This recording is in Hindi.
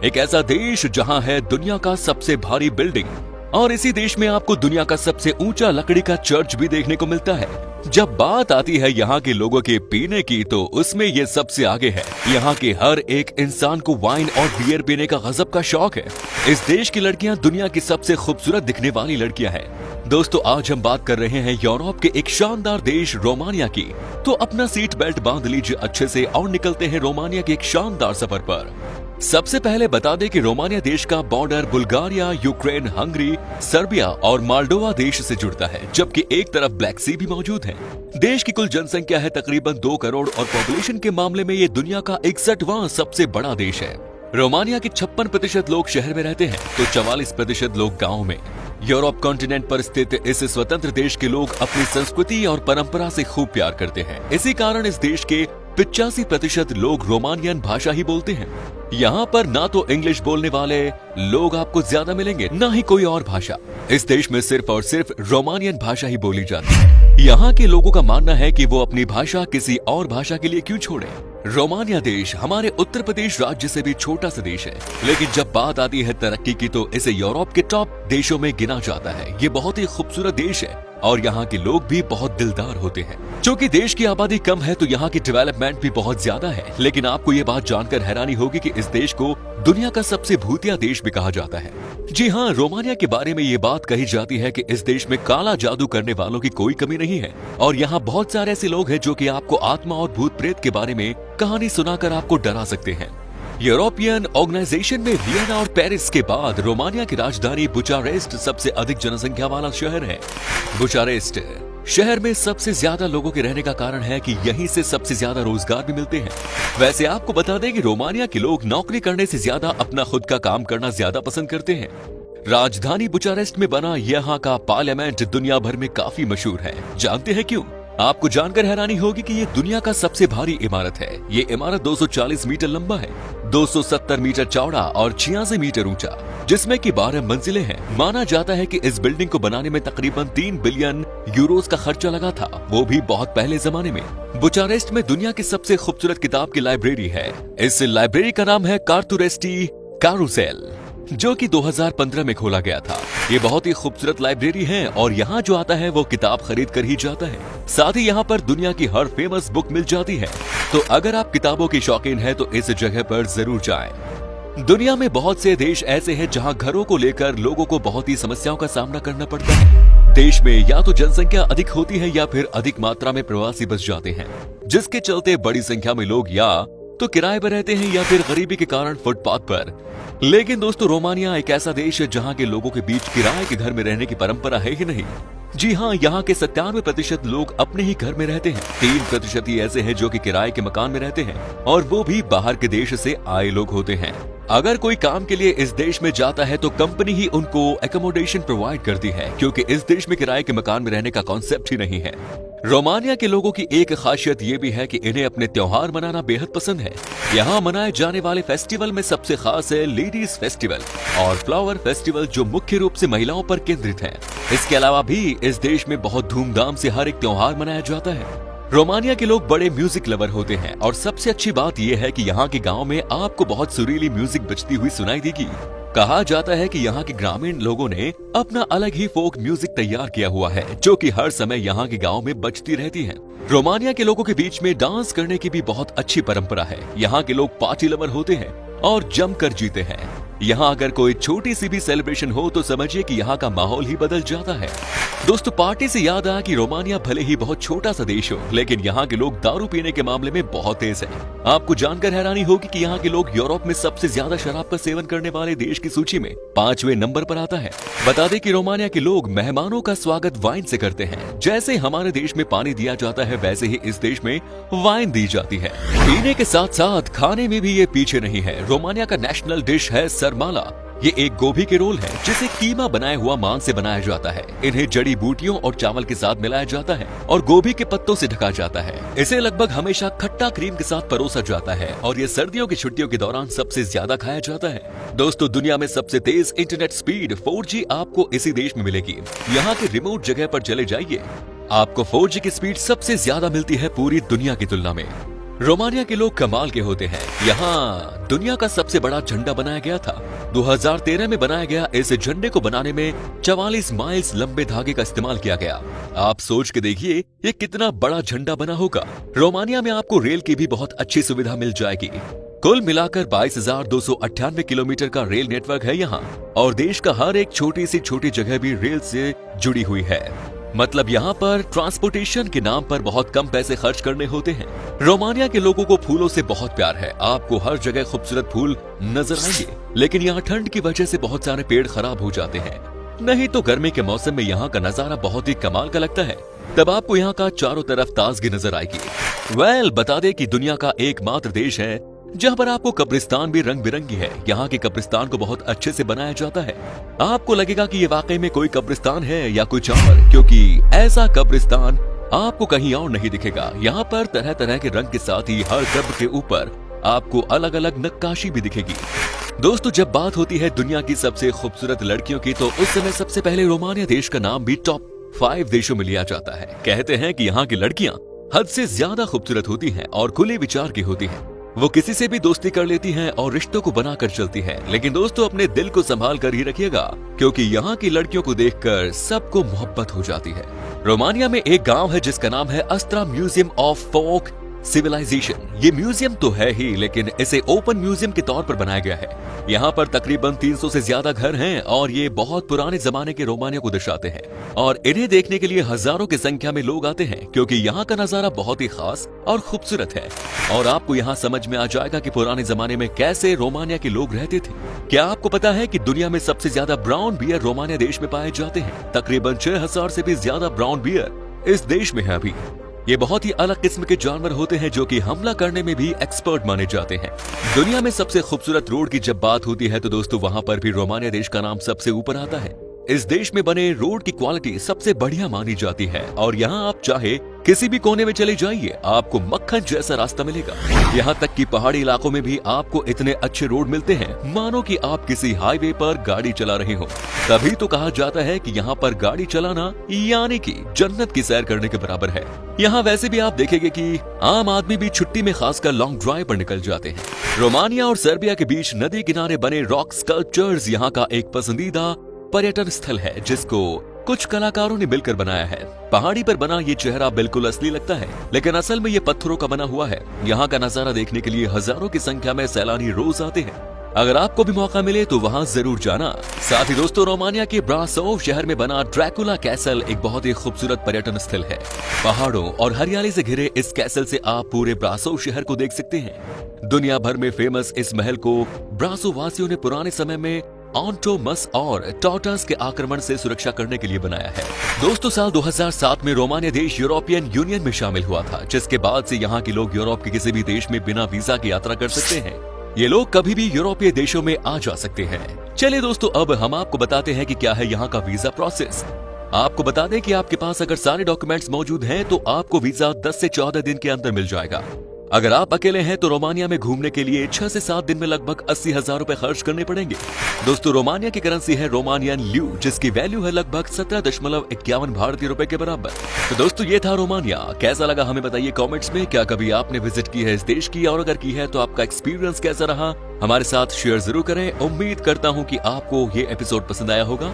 एक ऐसा देश जहां है दुनिया का सबसे भारी बिल्डिंग, और इसी देश में आपको दुनिया का सबसे ऊंचा लकड़ी का चर्च भी देखने को मिलता है। जब बात आती है यहाँ के लोगों के पीने की, तो उसमें ये सबसे आगे है। यहाँ के हर एक इंसान को वाइन और बियर पीने का गजब का शौक है। इस देश की लड़कियां दुनिया की सबसे खूबसूरत दिखने वाली लड़कियां हैं। दोस्तों, आज हम बात कर रहे हैं यूरोप के एक शानदार देश रोमानिया की। तो अपना सीट बेल्ट बांध लीजिए अच्छे से और निकलते हैं रोमानिया के एक शानदार सफर पर। सबसे पहले बता दें कि रोमानिया देश का border Bulgaria, Ukraine, Hungary, Serbia और मोल्डोवा देश से जुड़ता है, जबकि एक तरफ ब्लैक सी भी मौजूद है। देश की कुल जनसंख्या है तकरीबन 2 करोड़ और पॉपुलेशन के मामले में ये दुनिया का 61वां सबसे बड़ा देश है। रोमानिया के 56% लोग शहर में रहते हैं तो 44% लोग गाँव में। यूरोप कॉन्टिनेंट पर स्थित इस स्वतंत्र देश के लोग अपनी संस्कृति और परंपरा से खूब प्यार करते हैं। इसी कारण इस देश के 85% लोग रोमानियन भाषा ही बोलते हैं। यहाँ पर ना तो इंग्लिश बोलने वाले लोग आपको ज्यादा मिलेंगे, ना ही कोई और भाषा। इस देश में सिर्फ और सिर्फ रोमानियन भाषा ही बोली जाती है। यहाँ के लोगों का मानना है कि वो अपनी भाषा किसी और भाषा के लिए क्यों छोड़े। रोमानिया देश हमारे उत्तर प्रदेश राज्य से भी छोटा सा देश है, लेकिन जब बात आती है तरक्की की तो इसे यूरोप के टॉप देशों में गिना जाता है। ये बहुत ही खूबसूरत देश है और यहाँ के लोग भी बहुत दिलदार होते हैं। क्योंकि देश की आबादी कम है तो यहाँ की डेवलपमेंट भी बहुत ज्यादा है। लेकिन आपको ये बात जानकर हैरानी होगी कि इस देश को दुनिया का सबसे भूतिया देश भी कहा जाता है। जी हाँ, रोमानिया के बारे में ये बात कही जाती है कि इस देश में काला जादू करने वालों की कोई कमी नहीं है, और यहाँ बहुत सारे ऐसे लोग हैं जो कि आपको आत्मा और भूत प्रेत के बारे में कहानी सुनाकर आपको डरा सकते हैं। यूरोपियन ऑर्गेनाइजेशन में वियना और पेरिस के बाद रोमानिया की राजधानी बुचारेस्ट सबसे अधिक जनसंख्या वाला शहर है। बुचारेस्ट शहर में सबसे ज्यादा लोगों के रहने का कारण है कि यहीं से सबसे ज्यादा रोजगार भी मिलते हैं। वैसे आपको बता दें कि रोमानिया के लोग नौकरी करने से ज्यादा अपना खुद का काम करना ज्यादा पसंद करते हैं। राजधानी बुचारेस्ट में बना यहाँ का पार्लियामेंट दुनिया भर में काफी मशहूर है। जानते हैं क्यों? आपको जानकर हैरानी होगी कि ये दुनिया का सबसे भारी इमारत है। ये इमारत 240 मीटर लंबा है, 270 मीटर चौड़ा और 86 मीटर ऊंचा, जिसमें कि 12 मंजिलें हैं। माना जाता है कि इस बिल्डिंग को बनाने में तकरीबन 3 बिलियन यूरोस का खर्चा लगा था, वो भी बहुत पहले जमाने में। बुचारेस्ट में दुनिया की सबसे खूबसूरत किताब की लाइब्रेरी है। इस लाइब्रेरी का नाम है कारतुरेस्टी कारुसेल, जो कि 2015 में खोला गया था। ये बहुत ही खूबसूरत लाइब्रेरी है और यहाँ जो आता है वो किताब खरीद कर ही जाता है। साथ ही यहाँ पर दुनिया की हर फेमस बुक मिल जाती है। तो अगर आप किताबों के शौकीन हैं तो इस जगह पर जरूर जाएं। दुनिया में बहुत से देश ऐसे हैं जहाँ घरों को लेकर लोगों को बहुत ही समस्याओं का सामना करना पड़ता है। देश में या तो जनसंख्या अधिक होती है या फिर अधिक मात्रा में प्रवासी बस जाते हैं, जिसके चलते बड़ी संख्या में लोग या तो किराए पर रहते हैं या फिर गरीबी के कारण फुटपाथ पर। लेकिन दोस्तों, रोमानिया एक ऐसा देश है जहाँ के लोगों के बीच किराए के घर में रहने की परंपरा है ही नहीं। जी हाँ, यहाँ के 97% लोग अपने ही घर में रहते हैं। 3% ही ऐसे हैं जो कि किराए के मकान में रहते हैं, और वो भी बाहर के देश से आए लोग होते हैं। अगर कोई काम के लिए इस देश में जाता है तो कंपनी ही उनको एकोमोडेशन प्रोवाइड करती है, क्योंकि इस देश में किराए के मकान में रहने का कॉन्सेप्ट ही नहीं है। रोमानिया के लोगों की एक खासियत ये भी है कि इन्हें अपने त्योहार मनाना बेहद पसंद है। यहाँ मनाए जाने वाले फेस्टिवल में सबसे खास है लेडीज फेस्टिवल और फ्लावर फेस्टिवल, जो मुख्य रूप से महिलाओं पर केंद्रित है। इसके अलावा भी इस देश में बहुत धूमधाम से हर एक त्योहार मनाया जाता है। रोमानिया के लोग बड़े म्यूजिक लवर होते हैं, और सबसे अच्छी बात यह है कि यहाँ के गाँव में आपको बहुत सुरीली म्यूजिक बजती हुई सुनाई देगी। कहा जाता है कि यहाँ के ग्रामीण लोगों ने अपना अलग ही फोक म्यूजिक तैयार किया हुआ है, जो कि हर समय यहाँ के गाँव में बजती रहती है। रोमानिया के लोगों के बीच में डांस करने की भी बहुत अच्छी परंपरा है। यहाँ के लोग पार्टी लवर होते हैं और जमकर जीते हैं। यहाँ अगर कोई छोटी सी भी सेलिब्रेशन हो तो समझिए कि यहाँ का माहौल ही बदल जाता है। दोस्तों, पार्टी से याद आया कि रोमानिया भले ही बहुत छोटा सा देश हो, लेकिन यहाँ के लोग दारू पीने के मामले में बहुत तेज हैं। आपको जानकर हैरानी होगी कि यहाँ के लोग यूरोप में सबसे ज्यादा शराब का सेवन करने वाले देश की सूची में 5वें नंबर पर आता है। बता दें कि रोमानिया के लोग मेहमानों का स्वागत वाइन से करते हैं। जैसे हमारे देश में पानी दिया जाता है, वैसे ही इस देश में वाइन दी जाती है। पीने के साथ साथ खाने में भी ये पीछे नहीं है। रोमानिया का नेशनल डिश है सरमाला। ये एक गोभी के रोल है, जिसे कीमा बनाया हुआ मांस से बनाया जाता है। इन्हें जड़ी बूटियों और चावल के साथ मिलाया जाता है और गोभी के पत्तों से ढका जाता है। इसे लगभग हमेशा खट्टा क्रीम के साथ परोसा जाता है और ये सर्दियों की छुट्टियों के दौरान सबसे ज्यादा खाया जाता है। दोस्तों, दुनिया में सबसे तेज इंटरनेट स्पीड 4G आपको इसी देश में मिलेगी। यहाँ के रिमोट जगह पर चले जाइए, आपको 4G की स्पीड सबसे ज्यादा मिलती है पूरी दुनिया की तुलना में। रोमानिया के लोग कमाल के होते हैं। यहाँ दुनिया का सबसे बड़ा झंडा बनाया गया था। 2013 में बनाया गया इस झंडे को बनाने में 44 माइल्स लंबे धागे का इस्तेमाल किया गया। आप सोच के देखिए ये कितना बड़ा झंडा बना होगा। रोमानिया में आपको रेल की भी बहुत अच्छी सुविधा मिल जाएगी। कुल मिलाकर 22,298 किलोमीटर का रेल नेटवर्क है यहाँ, और देश का हर एक छोटी से छोटी जगह भी रेल से जुड़ी हुई है। मतलब यहाँ पर ट्रांसपोर्टेशन के नाम पर बहुत कम पैसे खर्च करने होते हैं। रोमानिया के लोगों को फूलों से बहुत प्यार है। आपको हर जगह खूबसूरत फूल नजर आएंगे, लेकिन यहाँ ठंड की वजह से बहुत सारे पेड़ खराब हो जाते हैं। नहीं तो गर्मी के मौसम में यहाँ का नजारा बहुत ही कमाल का लगता है। तब आपको यहाँ का चारों तरफ ताजगी नजर आएगी। बता दे कि दुनिया का एकमात्र देश है जहाँ पर आपको कब्रिस्तान भी रंग बिरंगी है। यहाँ के कब्रिस्तान को बहुत अच्छे से बनाया जाता है। आपको लगेगा कि ये वाकई में कोई कब्रिस्तान है या कुछ और, क्योंकि ऐसा कब्रिस्तान आपको कहीं और नहीं दिखेगा। यहाँ पर तरह तरह के रंग के साथ ही हर कब्र के ऊपर आपको अलग अलग नक्काशी भी दिखेगी। दोस्तों, जब बात होती है दुनिया की सबसे खूबसूरत लड़कियों की, तो उस समय सबसे पहले रोमानिया देश का नाम भी टॉप 5 देशों में लिया जाता है। कहते हैं कि यहाँ की लड़कियां हद से ज्यादा खूबसूरत होती हैं और खुले विचार की होती हैं। वो किसी से भी दोस्ती कर लेती हैं और रिश्तों को बनाकर चलती हैं। लेकिन दोस्तों, अपने दिल को संभाल कर ही रखिएगा, क्योंकि यहाँ की लड़कियों को देखकर सबको मोहब्बत हो जाती है। रोमानिया में एक गांव है जिसका नाम है Astra museum of folk civilisation. ये म्यूजियम तो है ही, लेकिन इसे ओपन म्यूजियम के तौर पर बनाया गया है। यहाँ पर तकरीबन 300 से ज्यादा घर हैं और ये बहुत पुराने जमाने के रोमानिया को दर्शाते हैं, और इन्हें देखने के लिए हजारों की संख्या में लोग आते हैं, क्योंकि यहाँ का नजारा बहुत ही खास और खूबसूरत है। और आपको यहाँ समझ में आ जाएगा कि पुराने जमाने में कैसे रोमानिया के लोग रहते थे। क्या आपको पता है कि दुनिया में सबसे ज्यादा ब्राउन बियर रोमानिया देश में पाए जाते हैं? तकरीबन 6000 से भी ज्यादा ब्राउन बियर इस देश में है अभी। ये बहुत ही अलग किस्म के जानवर होते हैं जो कि हमला करने में भी एक्सपर्ट माने जाते हैं। दुनिया में सबसे खूबसूरत रोड की जब बात होती है तो दोस्तों, वहाँ पर भी रोमानिया देश का नाम सबसे ऊपर आता है। इस देश में बने रोड की क्वालिटी सबसे बढ़िया मानी जाती है, और यहाँ आप चाहे किसी भी कोने में चले जाइए, आपको मक्खन जैसा रास्ता मिलेगा। यहाँ तक कि पहाड़ी इलाकों में भी आपको इतने अच्छे रोड मिलते हैं मानो कि आप किसी हाईवे पर गाड़ी चला रहे हो। तभी तो कहा जाता है कि यहाँ पर गाड़ी चलाना यानी कि जन्नत की सैर करने के बराबर है। यहाँ वैसे भी आप देखेंगे कि आम आदमी भी छुट्टी में खासकर लॉन्ग ड्राइव पर निकल जाते हैं। रोमानिया और सर्बिया के बीच नदी किनारे बने रॉक स्कल्पचर्स यहाँ का एक पसंदीदा पर्यटन स्थल है, जिसको कुछ कलाकारों ने मिलकर बनाया है। पहाड़ी पर बना ये चेहरा बिल्कुल असली लगता है, लेकिन असल में ये पत्थरों का बना हुआ है। यहाँ का नजारा देखने के लिए हजारों की संख्या में सैलानी रोज आते हैं। अगर आपको भी मौका मिले तो वहाँ जरूर जाना। साथ ही दोस्तों, रोमानिया के ब्रासोव शहर में बना ड्रैकुला कैसल एक बहुत ही खूबसूरत पर्यटन स्थल है। पहाड़ों और हरियाली से घिरे इस कैसल से आप पूरे ब्रासोव शहर को देख सकते हैं। दुनिया भर में फेमस इस महल को ब्रासोव वासियों ने पुराने समय में ऑन्टोमस और टॉर्टस के आक्रमण से सुरक्षा करने के लिए बनाया है। दोस्तों, साल 2007 में रोमानिया देश यूरोपियन यूनियन में शामिल हुआ था, जिसके बाद से यहाँ के लोग यूरोप के किसी भी देश में बिना वीजा की यात्रा कर सकते हैं। ये लोग कभी भी यूरोपीय देशों में आ जा सकते हैं। चलिए दोस्तों, अब हम आपको बताते हैं कि क्या है यहाँ का वीजा प्रोसेस। आपको बता दें कि आपके पास अगर सारे डॉक्यूमेंट्स मौजूद हैं तो आपको वीजा 10 से 14 दिन के अंदर मिल जाएगा। अगर आप अकेले हैं तो रोमानिया में घूमने के लिए 6 से 7 दिन में लगभग 80,000 रुपए खर्च करने पड़ेंगे। दोस्तों, रोमानिया की करेंसी है रोमानियन ल्यू, जिसकी वैल्यू है लगभग 17.51 भारतीय रुपए के बराबर। तो दोस्तों, ये था रोमानिया। कैसा लगा हमें बताइए कमेंट्स में। क्या कभी आपने विजिट की है इस देश की, और अगर की है तो आपका एक्सपीरियंस कैसा रहा हमारे साथ शेयर जरूर करें। उम्मीद करता हूँ कि आपको ये एपिसोड पसंद आया होगा।